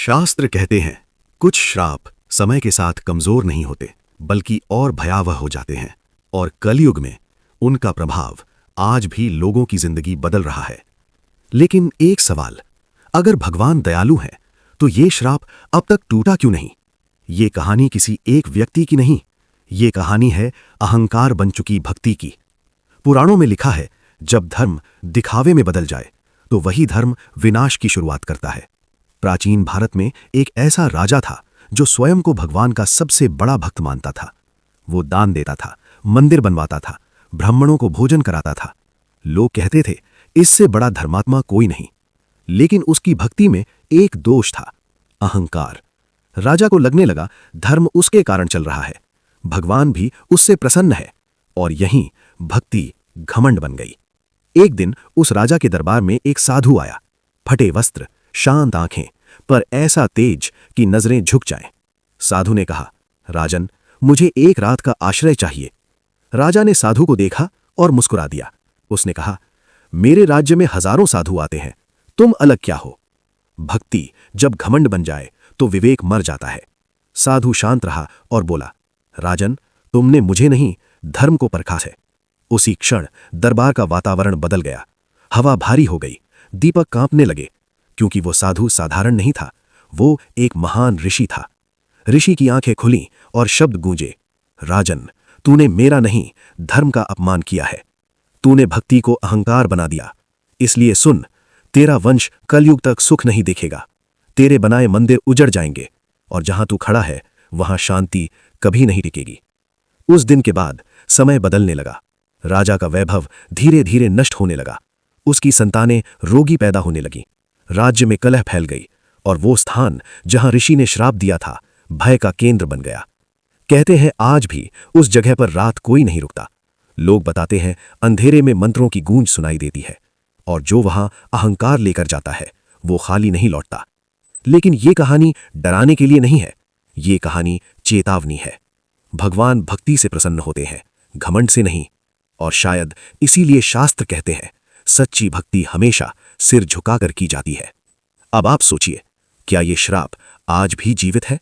शास्त्र कहते हैं कुछ श्राप समय के साथ कमजोर नहीं होते बल्कि और भयावह हो जाते हैं, और कलयुग में उनका प्रभाव आज भी लोगों की जिंदगी बदल रहा है। लेकिन एक सवाल, अगर भगवान दयालु हैं तो ये श्राप अब तक टूटा क्यों नहीं? ये कहानी किसी एक व्यक्ति की नहीं, ये कहानी है अहंकार बन चुकी भक्ति की। पुराणों में लिखा है, जब धर्म दिखावे में बदल जाए तो वही धर्म विनाश की शुरुआत करता है। प्राचीन भारत में एक ऐसा राजा था जो स्वयं को भगवान का सबसे बड़ा भक्त मानता था। वो दान देता था, मंदिर बनवाता था, ब्राह्मणों को भोजन कराता था। लोग कहते थे इससे बड़ा धर्मात्मा कोई नहीं। लेकिन उसकी भक्ति में एक दोष था, अहंकार। राजा को लगने लगा धर्म उसके कारण चल रहा है, भगवान भी उससे प्रसन्न है, और यहीं भक्ति घमंड बन गई। एक दिन उस राजा के दरबार में एक साधु आया, फटे वस्त्र, शांत आंखें, पर ऐसा तेज कि नजरें झुक जाएं। साधु ने कहा, राजन, मुझे एक रात का आश्रय चाहिए। राजा ने साधु को देखा और मुस्कुरा दिया। उसने कहा, मेरे राज्य में हजारों साधु आते हैं, तुम अलग क्या हो? भक्ति जब घमंड बन जाए तो विवेक मर जाता है। साधु शांत रहा और बोला, राजन, तुमने मुझे नहीं, धर्म को परखा है। उसी क्षण दरबार का वातावरण बदल गया। हवा भारी हो गई, दीपक कांपने लगे, क्योंकि वो साधु साधारण नहीं था, वो एक महान ऋषि था। ऋषि की आंखें खुलीं और शब्द गूंजे, राजन, तूने मेरा नहीं, धर्म का अपमान किया है। तूने भक्ति को अहंकार बना दिया। इसलिए सुन, तेरा वंश कलयुग तक सुख नहीं देखेगा। तेरे बनाए मंदिर उजड़ जाएंगे, और जहां तू खड़ा है वहां शांति कभी नहीं टिकेगी। उस दिन के बाद समय बदलने लगा। राजा का वैभव धीरे धीरे नष्ट होने लगा। उसकी संतानें रोगी पैदा होने लगीं। राज्य में कलह फैल गई, और वो स्थान जहां ऋषि ने श्राप दिया था, भय का केंद्र बन गया। कहते हैं आज भी उस जगह पर रात कोई नहीं रुकता। लोग बताते हैं अंधेरे में मंत्रों की गूंज सुनाई देती है, और जो वहां अहंकार लेकर जाता है वो खाली नहीं लौटता। लेकिन ये कहानी डराने के लिए नहीं है, ये कहानी चेतावनी है। भगवान भक्ति से प्रसन्न होते हैं, घमंड से नहीं। और शायद इसीलिए शास्त्र कहते हैं, सच्ची भक्ति हमेशा सिर झुकाकर की जाती है। अब आप सोचिए, क्या ये श्राप आज भी जीवित है?